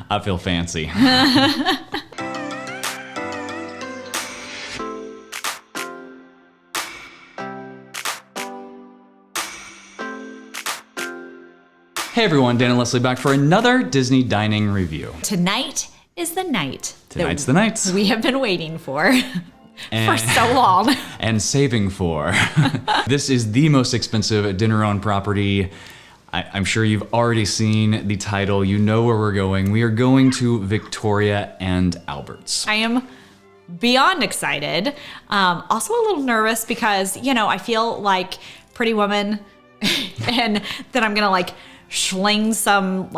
I feel fancy. Hey everyone, Dan and Leslie back for another Disney dining review. Tonight is the night. Tonight's the night. We have been waiting for so long. And saving for. This is the most expensive dinner on property. I'm sure you've already seen the title. You know where we're going. We are going to Victoria and Albert's. I am beyond excited. Also a little nervous because, I feel like Pretty Woman and then I'm going to schling some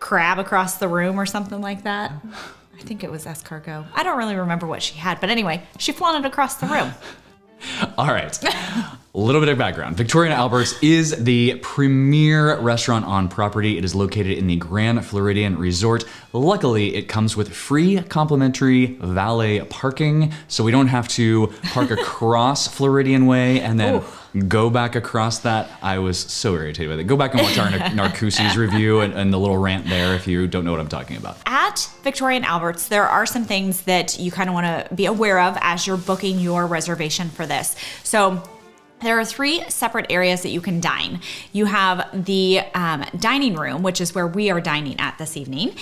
crab across the room or something like that. I think it was escargot. I don't really remember what she had, but anyway, she flung it across the room. All right, a little bit of background. Victoria and Albert's is the premier restaurant on property. It is located in the Grand Floridian Resort. Luckily, it comes with free complimentary valet parking, so we don't have to park across Floridian Way and then go back across that. I was so irritated with it. Go back and watch our Narcoossee's review and the little rant there if you don't know what I'm talking about. At Victoria and Albert's, there are some things that you kind of want to be aware of as you're booking your reservation for this. So there are 3 separate areas that you can dine. You have the dining room, which is where we are dining at this evening.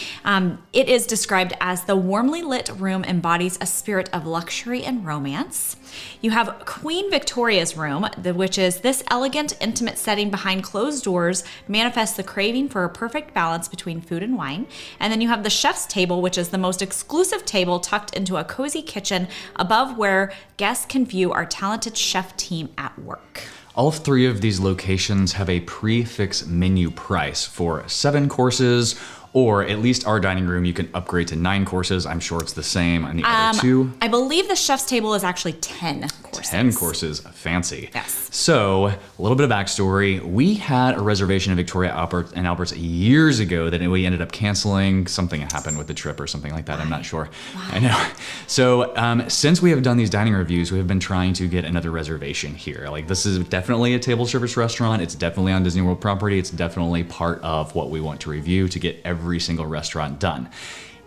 It is described as the warmly lit room embodies a spirit of luxury and romance. You have Queen Victoria's room, which is this elegant, intimate setting behind closed doors manifests the craving for a perfect balance between food and wine. And then you have the chef's table, which is the most exclusive table tucked into a cozy kitchen above where guests can view our talented chef team at work. All 3 of these locations have a prix menu price for 7 courses, or at least our dining room, you can upgrade to 9 courses. I'm sure it's the same on the other 2. I believe the chef's table is actually 10 courses. 10 courses, fancy. Yes. So, a little bit of backstory. We had a reservation in Victoria and Albert's years ago that we ended up canceling. Something happened with the trip or something like that. I'm not sure. Wow. I know. So, since we have done these dining reviews, we have been trying to get another reservation here. This is definitely a table service restaurant. It's definitely on Disney World property. It's definitely part of what we want to review to get every single restaurant done.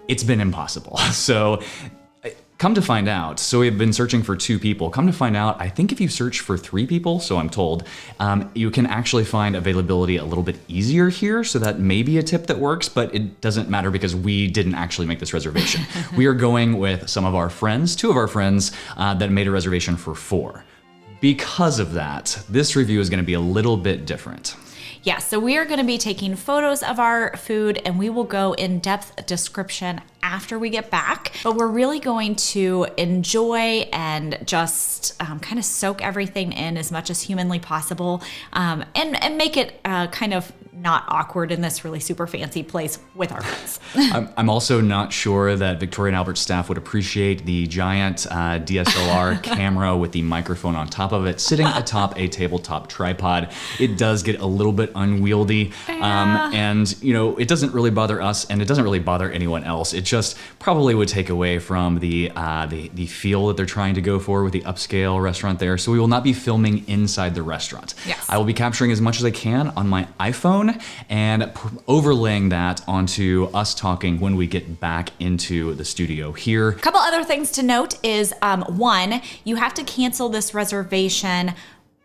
It's been impossible. So come to find out, so we've been searching for 2 people. Come to find out, I think if you search for 3 people, so I'm told, you can actually find availability a little bit easier here. So that may be a tip that works, but it doesn't matter because we didn't actually make this reservation. We are going with some of our friends, 2 of our friends that made a reservation for 4. Because of that, this review is going to be a little bit different. Yeah, so we are going to be taking photos of our food and we will go in depth description after we get back. But we're really going to enjoy and just kind of soak everything in as much as humanly possible and make it kind of not awkward in this really super fancy place with our friends. I'm also not sure that Victoria and Albert staff would appreciate the giant DSLR camera with the microphone on top of it sitting atop a tabletop tripod. It does get a little bit unwieldy, and it doesn't really bother us, and it doesn't really bother anyone else. It just probably would take away from the feel that they're trying to go for with the upscale restaurant there. So we will not be filming inside the restaurant. Yes. I will be capturing as much as I can on my iPhone and overlaying that onto us talking when we get back into the studio here. A couple other things to note is, 1, you have to cancel this reservation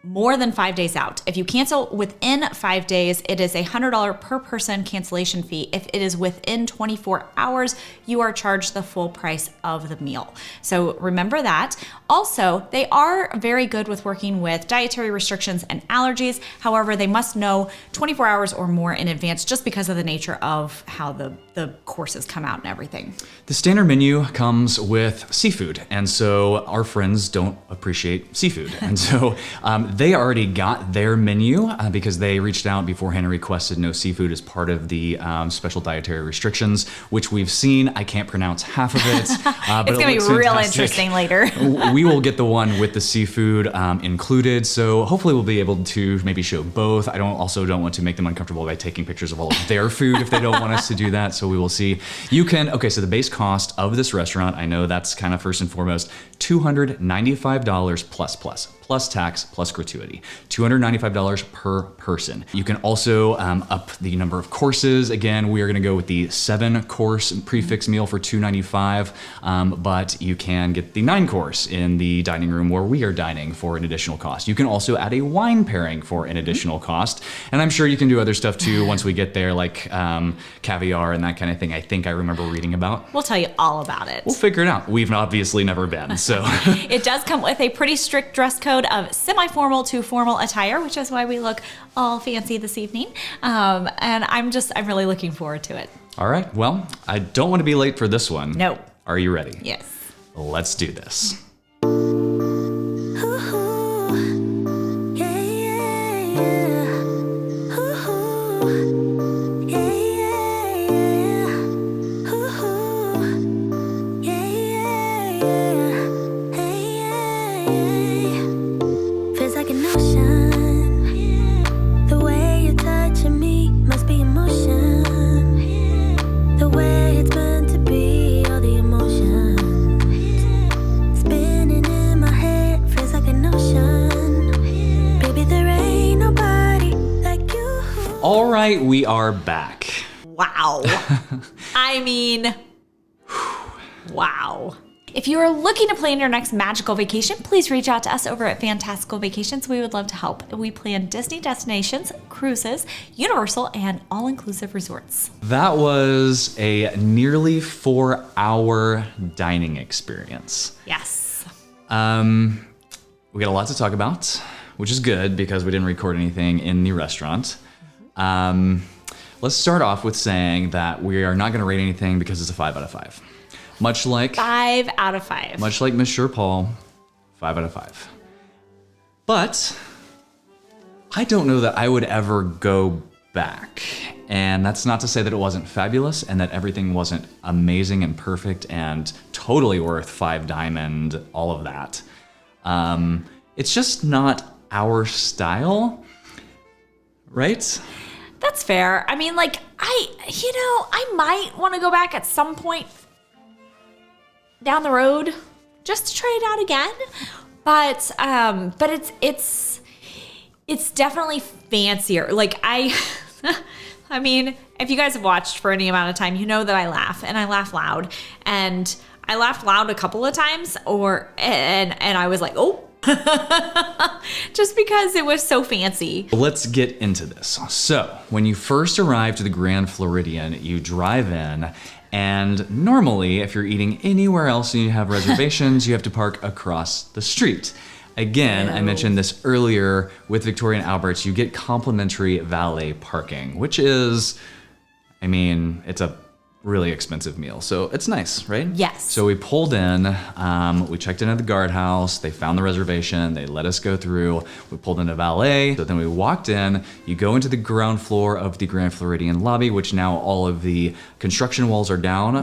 more than 5 days out. If you cancel within 5 days, it is a $100 per person cancellation fee. If it is within 24 hours, you are charged the full price of the meal. So remember that. Also, they are very good with working with dietary restrictions and allergies. However, they must know 24 hours or more in advance just because of the nature of how the courses come out and everything. The standard menu comes with seafood, and so our friends don't appreciate seafood. And so they already got their menu because they reached out beforehand and requested no seafood as part of the special dietary restrictions, which we've seen. I can't pronounce half of it. But it's going to be real interesting later. We will get the one with the seafood included, so hopefully we'll be able to maybe show both. I also don't want to make them uncomfortable by taking pictures of all of their food if they don't want us to do that, so we will see. So the base cost of this restaurant, I know that's kind of first and foremost, $295 plus plus tax plus gratuity. $295 per person. You can also up the number of courses. Again, we are going to go with the 7-course prefix meal for $295, but you can get the 9-course in the dining room where we are dining for an additional cost. You can also add a wine pairing for an additional cost, and I'm sure you can do other stuff too once we get there, like caviar and that kind of thing. I think I remember reading about. We'll tell you all about it. We'll figure it out. We've obviously never been, so. It does come with a pretty strict dress code of semi-formal to formal attire, which is why we look all fancy this evening. And I'm really looking forward to it. All right, well, I don't want to be late for this one. No. Are you ready? Yes. Let's do this. All right, we are back. Wow. I mean, wow. If you are looking to plan your next magical vacation, please reach out to us over at Fantastical Vacations. We would love to help. We plan Disney destinations, cruises, Universal, and all-inclusive resorts. That was a nearly 4-hour dining experience. Yes. We got a lot to talk about, which is good because we didn't record anything in the restaurant. Let's start off with saying that we are not going to rate anything because it's a 5 out of 5. Much like 5 out of 5. Much like Monsieur Paul, 5 out of 5. But I don't know that I would ever go back. And that's not to say that it wasn't fabulous and that everything wasn't amazing and perfect and totally worth 5 Diamond, all of that. It's just not our style, right? That's fair. I mean, like, I might want to go back at some point down the road just to try it out again. But it's definitely fancier. Like I mean, if you guys have watched for any amount of time, you know that I laugh and I laugh loud, and I laughed loud a couple of times and I was like, oh, just because it was so fancy. Let's get into this. So when you first arrive to the Grand Floridian, you drive in, and normally if you're eating anywhere else and you have reservations, you have to park across the street. Again, I mentioned this earlier, with Victoria and Albert's, you get complimentary valet parking, which is, I mean, it's a really expensive meal. So it's nice, right? Yes. So we pulled in, we checked in at the guardhouse, they found the reservation, they let us go through, we pulled into valet, so then we walked in, you go into the ground floor of the Grand Floridian lobby, which now all of the construction walls are down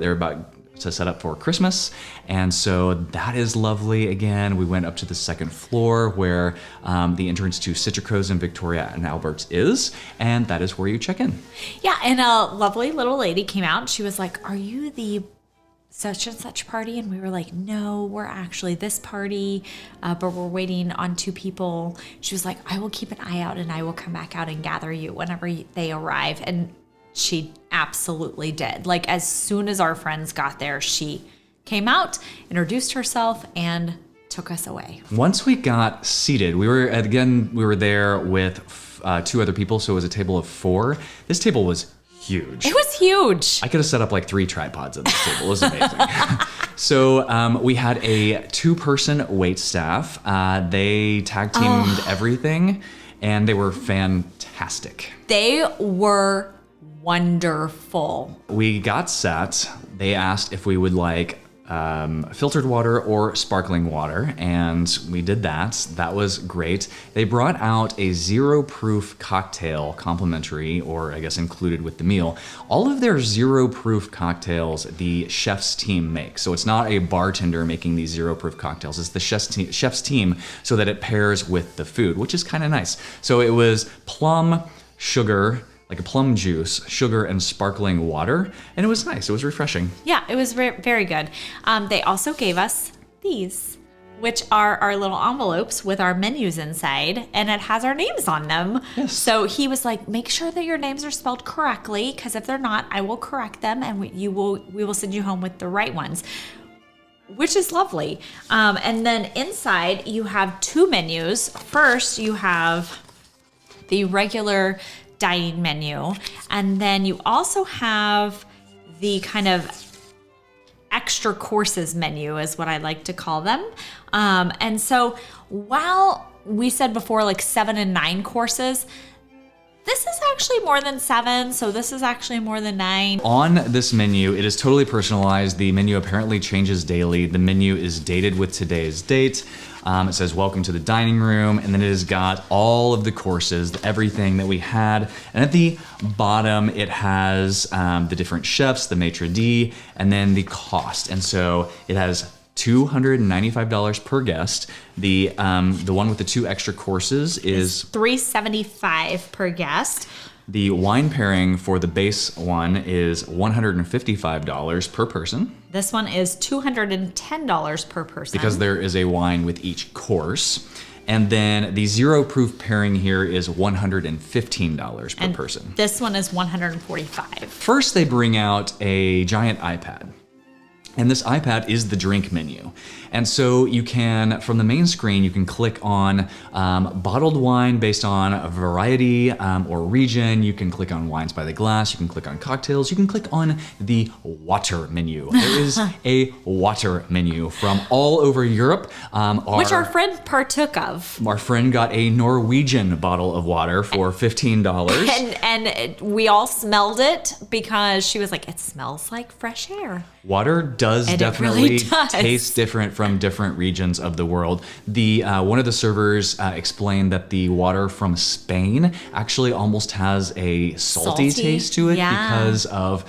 they're about to set up for Christmas. And so that is lovely. Again, we went up to the second floor where the entrance to Citrico's and Victoria and Albert's is, and that is where you check in. Yeah, and a lovely little lady came out. She was like, "Are you the such and such party?" And we were like, "No, we're actually this party, but we're waiting on 2 people." She was like, "I will keep an eye out and I will come back out and gather you whenever they arrive." And she absolutely did. Like, as soon as our friends got there, she came out, introduced herself, and took us away. Once we got seated, we were there with 2 other people, so it was a table of 4. This table was huge. It was huge. I could have set up like 3 tripods at this table. It was amazing. So we had a 2-person wait staff. They tag teamed everything, and they were fantastic. They were wonderful. We got sat. They asked if we would like filtered water or sparkling water, and we did that. That was great. They brought out a 0-proof cocktail, complimentary, or I guess included with the meal. All of their 0-proof cocktails the chef's team makes. So it's not a bartender making these 0-proof cocktails. It's the chef's team, so that it pairs with the food, which is kind of nice. So it was plum, sugar, like a plum juice, sugar, and sparkling water. And it was nice. It was refreshing. Yeah, it was very good. They also gave us these which are our little envelopes with our menus inside, and it has our names on them. Yes. So he was like, make sure that your names are spelled correctly, because if they're not, I will correct them, and we will send you home with the right ones, which is lovely. And then inside, you have 2 menus. First, you have the regular dining menu, and then you also have the kind of extra courses menu is what I like to call them. And so while we said before like 7 and 9 courses, this is actually more than 7, so this is actually more than 9. On this menu, it is totally personalized. The menu apparently changes daily. The menu is dated with today's date. It says, welcome to the dining room, and then it has got all of the courses, everything that we had. And at the bottom, it has the different chefs, the maitre d', and then the cost. And so it has $295 per guest. The one with the 2 extra courses is $375 per guest. The wine pairing for the base one is $155 per person. This one is $210 per person. Because there is a wine with each course. And then the 0 proof pairing here is $115 per person. This one is $145. First, they bring out a giant iPad. And this iPad is the drink menu. And so you can, from the main screen, you can click on bottled wine based on a variety or region. You can click on wines by the glass. You can click on cocktails. You can click on the water menu. There is a water menu from all over Europe. Which our friend partook of. Our friend got a Norwegian bottle of water for $15. And we all smelled it because she was like, it smells like fresh air. Water does And definitely it really does. taste different from different regions of the world. The one of the servers explained that the water from Spain actually almost has a salty taste to it because of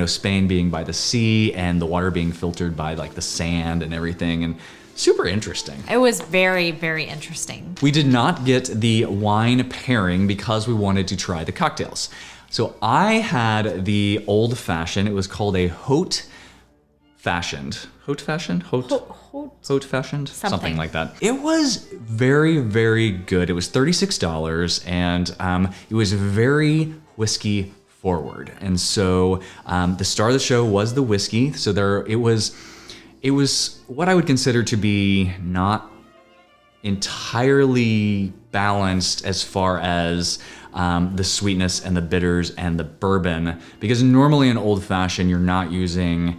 Spain being by the sea and the water being filtered by like the sand and everything, and super interesting. It was very, very interesting. We did not get the wine pairing because we wanted to try the cocktails. So I had the old fashioned. It was called a haute fashioned, something like that. It was very, very good. It was $36, and it was very whiskey forward. And so the star of the show was the whiskey. So it was what I would consider to be not entirely balanced as far as the sweetness and the bitters and the bourbon, because normally in old fashioned you're not using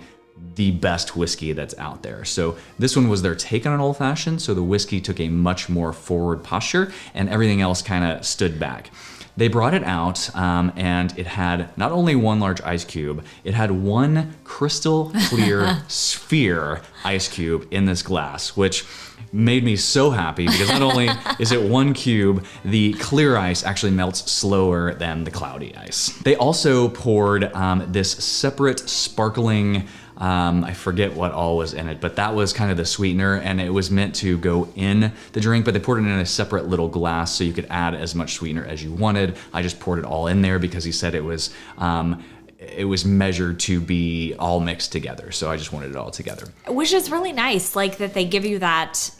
the best whiskey that's out there. So this one was their take on an old fashioned. So the whiskey took a much more forward posture and everything else kind of stood back. They brought it out and it had not only 1 large ice cube, it had 1 crystal clear sphere ice cube in this glass, which made me so happy because not only is it 1 cube, the clear ice actually melts slower than the cloudy ice. They also poured this separate sparkling, I forget what all was in it, but that was kind of the sweetener, and it was meant to go in the drink, but they poured it in a separate little glass so you could add as much sweetener as you wanted. I just poured it all in there because he said it was measured to be all mixed together, so I just wanted it all together. Which is really nice, like that they give you that,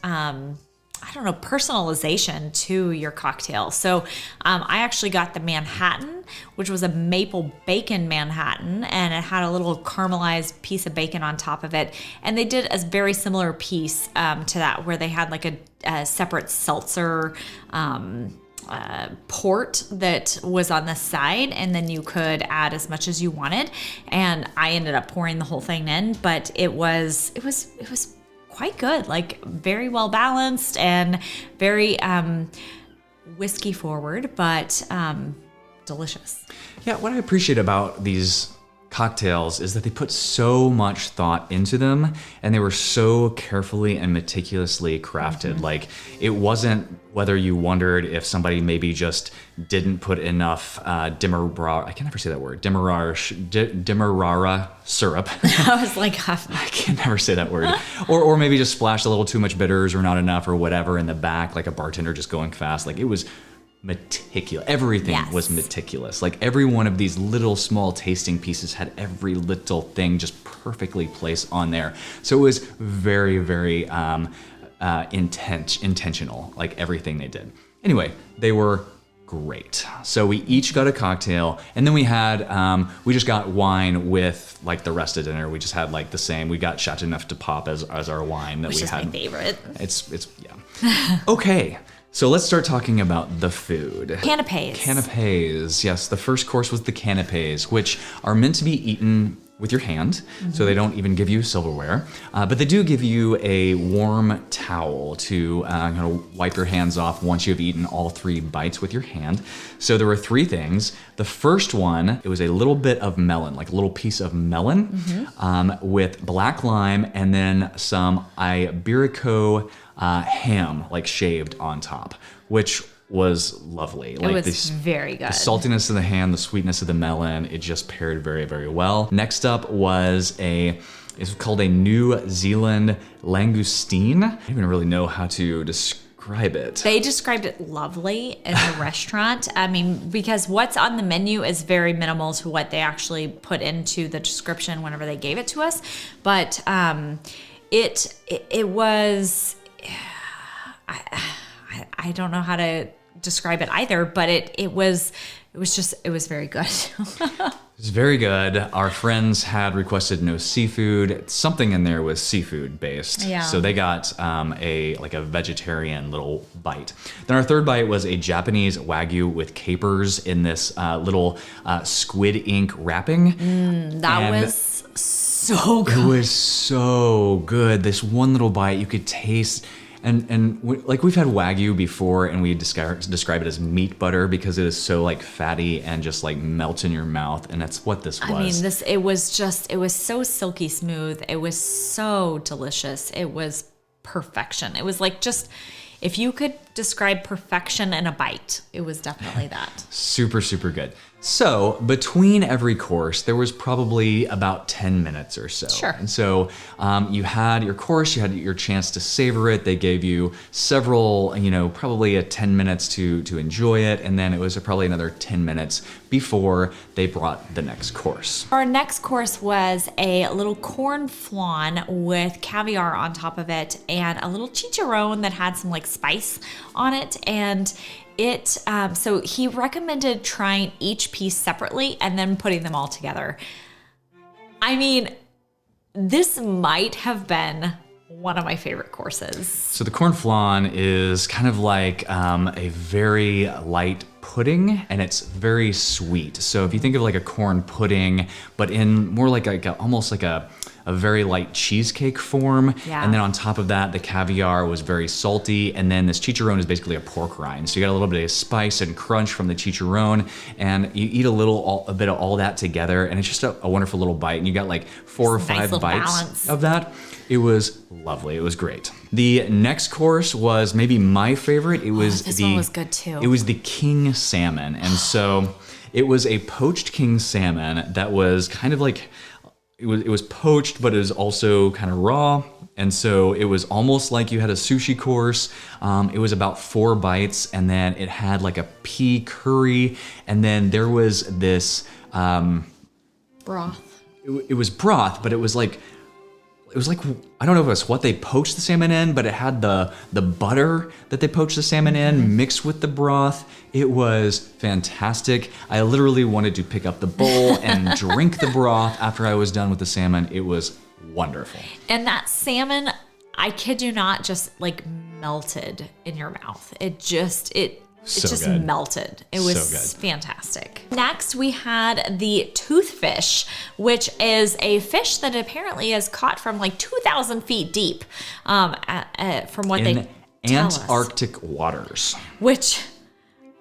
personalization to your cocktail. So I actually got the Manhattan, which was a maple bacon Manhattan, and it had a little caramelized piece of bacon on top of it. And they did a very similar piece to that, where they had like a separate seltzer port that was on the side, and then you could add as much as you wanted. And I ended up pouring the whole thing in, but it was quite good, like very well balanced and very whiskey forward, but delicious. Yeah, what I appreciate about these cocktails is that they put so much thought into them, and they were so carefully and meticulously crafted. Like, it wasn't whether you wondered if somebody maybe just didn't put enough demerara, I can never say that word, demerara syrup. I was like, I can never say that word. Or maybe just splashed a little too much bitters or not enough or whatever in the back, like a bartender just going fast. Like, it was meticulous. Everything was meticulous. Like, every one of these little small tasting pieces had every little thing just perfectly placed on there. So it was very, very intentional, like everything they did. Anyway, they were great. So we each got a cocktail, and then we had we just got wine with like the rest of dinner. We just had like the same. We got Chateau Neuf de Pop as our wine that Which we is had. my favorite. It's yeah. Okay. So let's start talking about the food. Canapes. Canapes, yes. The first course was the canapes, which are meant to be eaten with your hand, so they don't even give you silverware. But they do give you a warm towel to kind of wipe your hands off once you've eaten all 3 bites with your hand. So there were 3 things. The first one, it was a little bit of melon, like a little piece of melon with black lime and then some Iberico ham, like shaved on top, which was lovely. Like it was very good. The saltiness of the ham, the sweetness of the melon, it just paired very, very well. Next up was it's called a New Zealand langoustine. I don't even really know how to describe it. They described it lovely in the restaurant. I mean, because what's on the menu is very minimal to what they actually put into the description whenever they gave it to us. But it was... I don't know how to describe it either, but it was very good. It was very good. Our friends had requested no seafood. Something in there was seafood based. Yeah. So they got a vegetarian little bite. Then our third bite was a Japanese Wagyu with capers in this little squid ink wrapping. That was so good. It was so good. This one little bite, you could taste. Like we've had Wagyu before, and we describe it as meat butter because it is so like fatty and just like melts in your mouth, and that's what this was. I mean, it was so silky smooth. It was so delicious. It was perfection. It was like just, if you could describe perfection in a bite, it was definitely that. Super, super good. So between every course, there was probably about 10 minutes or so. Sure. And so you had your course, you had your chance to savor it. They gave you several, probably 10 minutes to enjoy it. And then it was probably another 10 minutes before they brought the next course. Our next course was a little corn flan with caviar on top of it and a little chicharron that had some like spice on it. And so he recommended trying each piece separately and then putting them all together. I mean, this might have been one of my favorite courses. So the corn flan is kind of like a very light pudding, and it's very sweet. So if you think of like a corn pudding, but in more like almost like a very light cheesecake form. Yeah. And then on top of that, the caviar was very salty. And then this chicharron is basically a pork rind. So you got a little bit of spice and crunch from the chicharron, and you eat a bit of all that together, and it's just a wonderful little bite. And you got like 4 or 5 bites balance of that. It was lovely. It was great. The next course was maybe my favorite. It was this one was good too. It was the king salmon. And so it was a poached king salmon that was kind of like, it was poached, but it was also kind of raw. And so it was almost like you had a sushi course. It was about 4 bites, and then it had like a pea curry. And then there was this... broth. It was broth, but it was like, I don't know if it's what they poached the salmon in, but it had the butter that they poached the salmon in mixed with the broth. It was fantastic. I literally wanted to pick up the bowl and drink the broth after I was done with the salmon. It was wonderful. And that salmon, I kid you not, just like melted in your mouth. It just good. melted. It was So good. Fantastic. Next, we had the toothfish, which is a fish that apparently is caught from like 2,000 feet deep, from what they tell us. Antarctic waters. Which,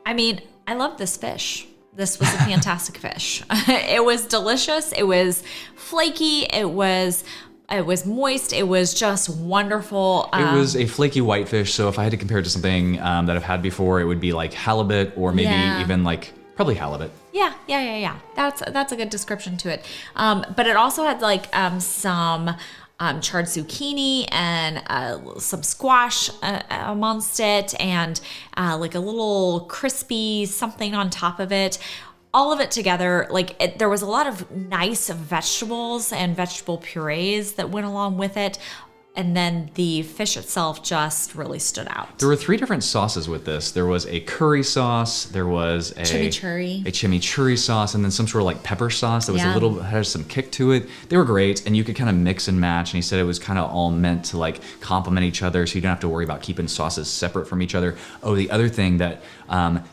I mean, I love this fish. This was a fantastic fish. It was delicious. It was flaky. It was moist. It was just wonderful. It was a flaky whitefish, so if I had to compare it to something that I've had before, it would be like halibut, or maybe even like probably halibut. Yeah. That's a good description to it. But it also had like some charred zucchini and some squash amongst it, and like a little crispy something on top of it. All of it together, there was a lot of nice vegetables and vegetable purees that went along with it. And then the fish itself just really stood out. There were 3 different sauces with this. There was a curry sauce, there was a chimichurri sauce, and then some sort of like pepper sauce that was had some kick to it. They were great, and you could kind of mix and match. And he said it was kind of all meant to like complement each other, so you don't have to worry about keeping sauces separate from each other. Oh, the other thing that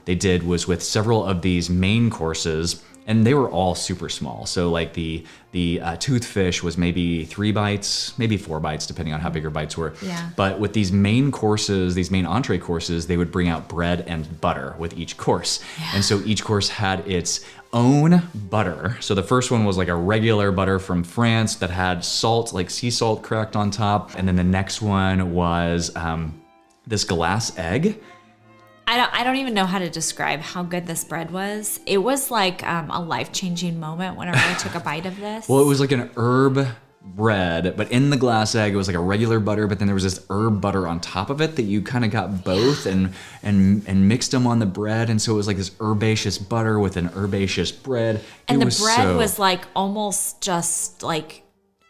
they did was with several of these main courses. And they were all super small. So like the toothfish was maybe 3 bites, maybe 4 bites, depending on how big your bites were. Yeah. But with these main courses, these main entree courses, they would bring out bread and butter with each course. Yeah. And so each course had its own butter. So the first one was like a regular butter from France that had salt, like sea salt cracked on top. And then the next one was this glass egg. I don't even know how to describe how good this bread was. It was like a life-changing moment whenever I took a bite of this. Well, it was like an herb bread, but in the glass egg, it was like a regular butter, but then there was this herb butter on top of it that you kind of got both and mixed them on the bread. And so it was like this herbaceous butter with an herbaceous bread. And the bread was like almost just like,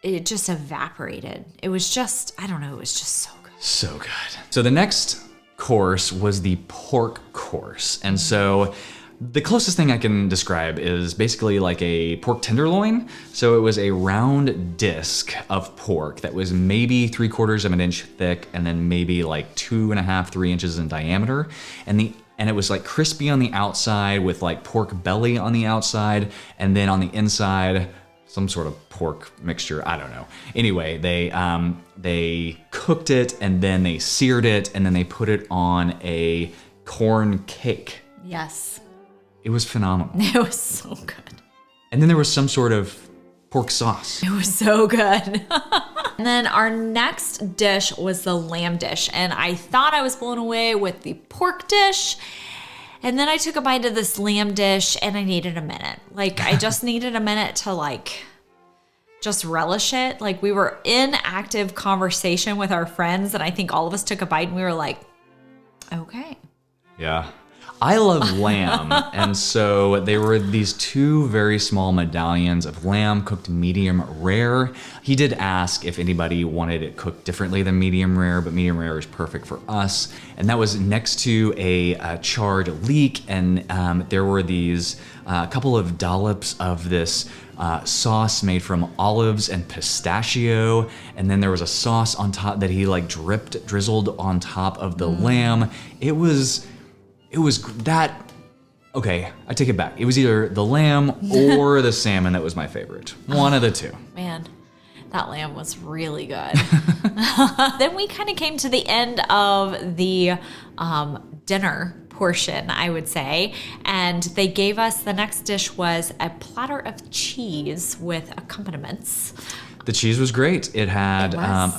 it just evaporated. It was just, I don't know, it was just so good. So good. So the next course was the pork course. And so the closest thing I can describe is basically like a pork tenderloin. So it was a round disc of pork that was maybe 3/4 of an inch thick and then maybe like 2.5, 3 inches in diameter. And it was like crispy on the outside with like pork belly on the outside, and then on the inside some sort of pork mixture, I don't know. Anyway, they cooked it and then they seared it and then they put it on a corn cake. Yes. It was phenomenal. It was so good. And then there was some sort of pork sauce. It was so good. And then our next dish was the lamb dish. And I thought I was blown away with the pork dish. And then I took a bite of this lamb dish and I needed a minute. Like, I just needed a minute to like, just relish it. Like, we were in active conversation with our friends and I think all of us took a bite and we were like, okay. Yeah. I love lamb. And so there were these 2 very small medallions of lamb cooked medium rare. He did ask if anybody wanted it cooked differently than medium rare, but medium rare is perfect for us. And that was next to a charred leek. And there were these couple of dollops of this sauce made from olives and pistachio. And then there was a sauce on top that he like drizzled on top of the lamb. It was that, okay, I take it back. It was either the lamb or the salmon that was my favorite. One of the 2. Man, that lamb was really good. Then we kind of came to the end of the dinner portion, I would say. And they gave us, the next dish was a platter of cheese with accompaniments. The cheese was great. It had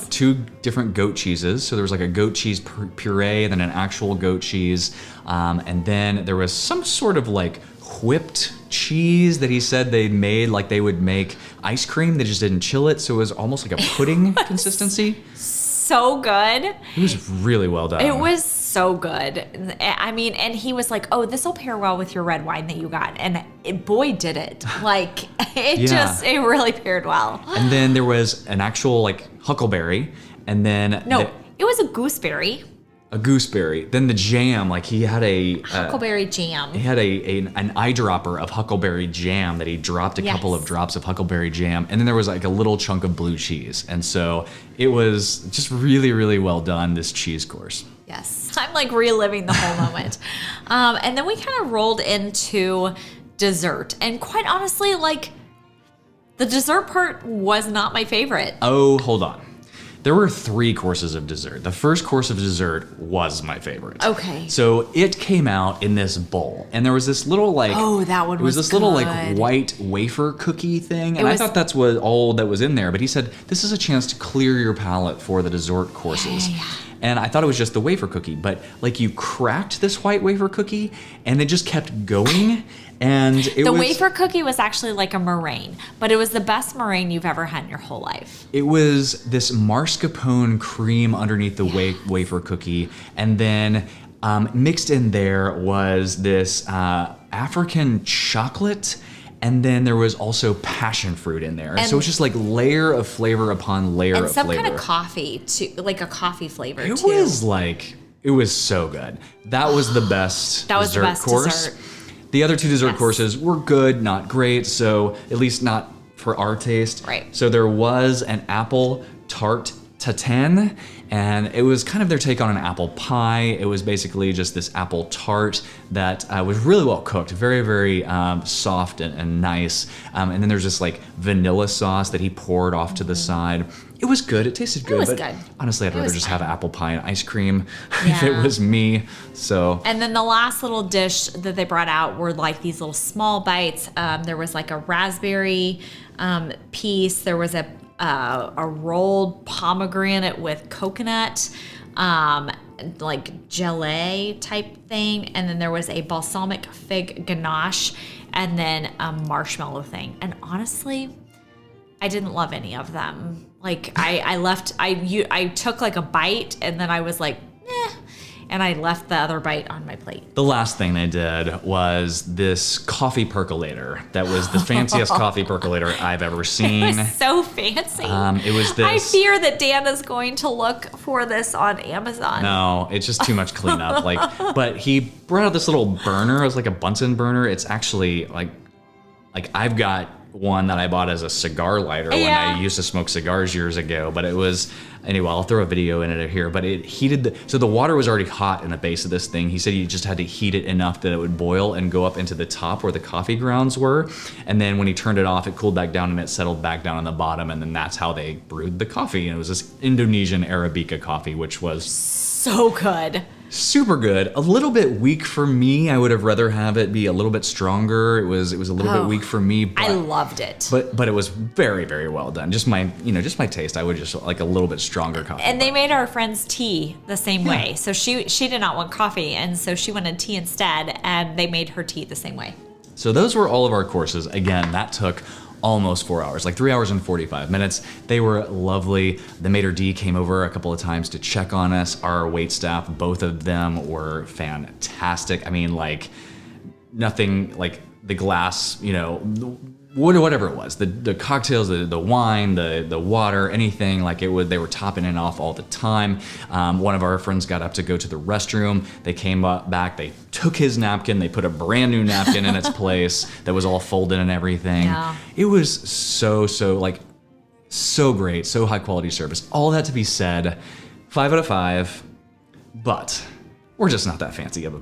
2 different goat cheeses. So there was like a goat cheese puree, then an actual goat cheese. And then there was some sort of like whipped cheese that he said they made like they would make ice cream. They just didn't chill it. So it was almost like a pudding consistency. So good. It was really well done. It was so good. I mean, and he was like, oh, this will pair well with your red wine that you got. And boy, did it. Like, it really paired well. And then there was an actual like huckleberry. And then... it was a gooseberry. A gooseberry. Then the jam, like he had a... Huckleberry jam. He had an eyedropper of huckleberry jam that he dropped a couple of drops of huckleberry jam. And then there was like a little chunk of blue cheese. And so it was just really, really well done, this cheese course. Yes. I'm like reliving the whole moment. And then we kind of rolled into dessert. And quite honestly, like the dessert part was not my favorite. Oh, hold on. There were 3 courses of dessert. The first course of dessert was my favorite. Okay. So it came out in this bowl, and there was this little like that one was this little like white wafer cookie thing, and I thought that's what all that was in there. But he said this is a chance to clear your palate for the dessert courses. Yeah. And I thought it was just the wafer cookie, but like you cracked this white wafer cookie, and it just kept going. And the wafer cookie was actually like a meringue, but it was the best meringue you've ever had in your whole life. It was this mascarpone cream underneath the wafer cookie, and then mixed in there was this African chocolate And then there was also passion fruit in there. So it's just like layer of flavor upon layer of flavor. And some kind of coffee too, like a coffee flavor too. It was so good. That was the best dessert course. The other two dessert courses were good, not great. So at least not for our taste. Right. So there was an apple tarte tatin, and it was kind of their take on an apple pie. It was basically just this apple tart that was really well cooked, very, very soft and nice. And then there's this like vanilla sauce that he poured off to the side. It was good. It tasted good. But honestly, I'd rather just have apple pie and ice cream if it was me. So. And then the last little dish that they brought out were like these little small bites. There was like a raspberry piece. There was a rolled pomegranate with coconut, like gelée type thing. And then there was a balsamic fig ganache and then a marshmallow thing. And honestly, I didn't love any of them. Like I took like a bite and then I was like, and I left the other bite on my plate. The last thing they did was this coffee percolator. That was the fanciest coffee percolator I've ever seen. It was so fancy. It was this. I fear that Dan is going to look for this on Amazon. No, it's just too much cleanup. But he brought out this little burner. It was like a Bunsen burner. It's actually like I've got one that I bought as a cigar lighter when I used to smoke cigars years ago. But it was. Anyway, I'll throw a video in it here, but it heated so the water was already hot in the base of this thing. He said you just had to heat it enough that it would boil and go up into the top where the coffee grounds were. And then when he turned it off, it cooled back down and it settled back down on the bottom. And then that's how they brewed the coffee. And it was this Indonesian Arabica coffee, which was so good. Super good. A little bit weak for me. I would have rather have it be a little bit stronger. It was a little bit weak for me. But, I loved it. But it was very, very well done. Just my taste. I would just like a little bit stronger coffee. And they made our friend's tea the same way. So she did not want coffee, and so she wanted tea instead, and they made her tea the same way. So those were all of our courses. Again, that took almost 4 hours, like 3 hours and 45 minutes. They were lovely. The maitre d' came over a couple of times to check on us. Our wait staff, both of them were fantastic. I mean, like nothing like the glass, whatever it was, the cocktails, the wine, the water, anything, like they were topping it off all the time. One of our friends got up to go to the restroom. They came back, they took his napkin, they put a brand new napkin in its place that was all folded and everything. Yeah. It was so great, so high quality service. All that to be said, 5 out of 5, but we're just not that fancy of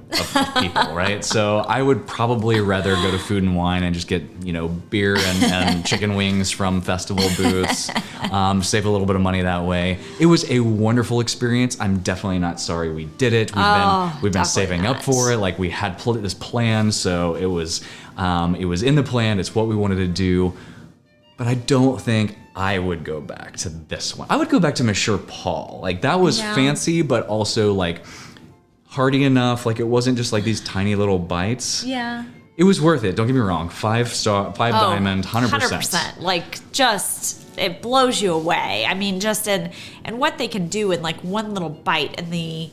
people, right? So I would probably rather go to Food and Wine and just get, beer and chicken wings from festival booths, save a little bit of money that way. It was a wonderful experience. I'm definitely not sorry we did it. We've been saving up for it. Like we had this plan, so it was in the plan. It's what we wanted to do. But I don't think I would go back to this one. I would go back to Monsieur Paul. Like that was fancy, but also like hearty enough. Like it wasn't just like these tiny little bites. Yeah. It was worth it. Don't get me wrong. 5 diamond, 100%. 100%. Like just, it blows you away. I mean, just and what they can do in like one little bite. And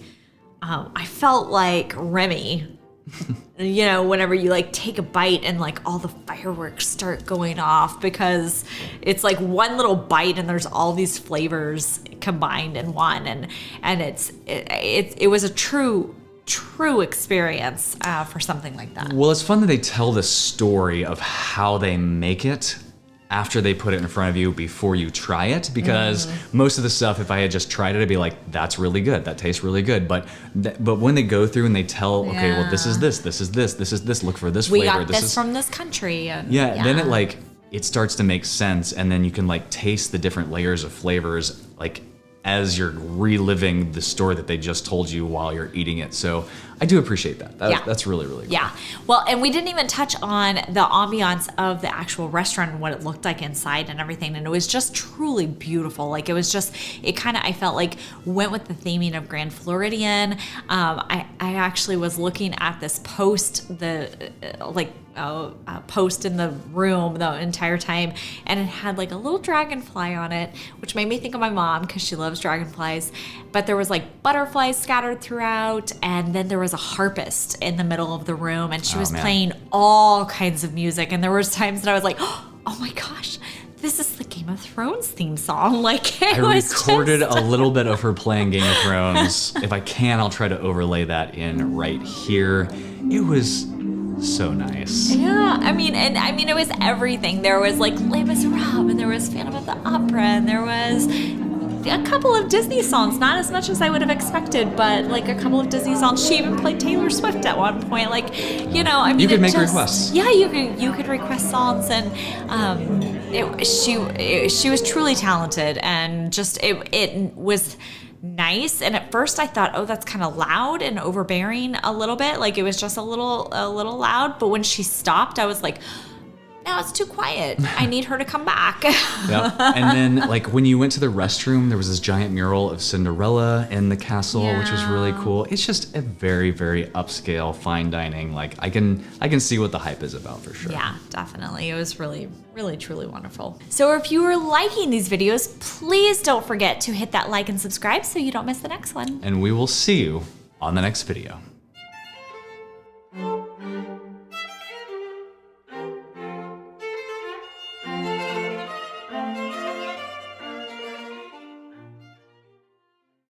I felt like Remy, whenever you like take a bite and like all the fireworks start going off because it's like one little bite and there's all these flavors combined in one, and it was a true experience for something like that. Well, it's fun that they tell the story of how they make it after they put it in front of you before you try it, because most of the stuff, if I had just tried it, I'd be like, that's really good, that tastes really good. But when they go through and they tell, okay, well, this is this, look for this flavor. We got this from this country. And, then it starts to make sense, and then you can like taste the different layers of flavors like as you're reliving the story that they just told you while you're eating it. So I do appreciate that. That's really, really cool. Yeah. Well, and we didn't even touch on the ambiance of the actual restaurant and what it looked like inside and everything. And it was just truly beautiful. Like I felt like went with the theming of Grand Floridian. I actually was looking at this post, post in the room the entire time, and it had like a little dragonfly on it, which made me think of my mom because she loves dragonflies. But there was like butterflies scattered throughout, and then there was a harpist in the middle of the room, and she was playing all kinds of music. And there was times that I was like, oh my gosh, this is the Game of Thrones theme song. Like, I recorded a little bit of her playing Game of Thrones. If I can, I'll try to overlay that in right here. It was so nice. Yeah, I mean, it was everything. There was like Les Miserables, and there was Phantom of the Opera, and there was a couple of Disney songs, not as much as I would have expected, but like a couple of Disney songs. She even played Taylor Swift at one point. Like, you know, I mean, you could make requests. Yeah, you could request songs, and she was truly talented, and just it was nice. And at first I thought, oh, that's kind of loud and overbearing a little bit. Like, it was just a little loud. But when she stopped, I was like, now it's too quiet. I need her to come back. Yep. And then, like, when you went to the restroom, there was this giant mural of Cinderella in the castle, which was really cool. It's just a very, very upscale fine dining. Like, I can see what the hype is about for sure. Yeah, definitely. It was really, really, truly wonderful. So if you are liking these videos, please don't forget to hit that like and subscribe so you don't miss the next one. And we will see you on the next video.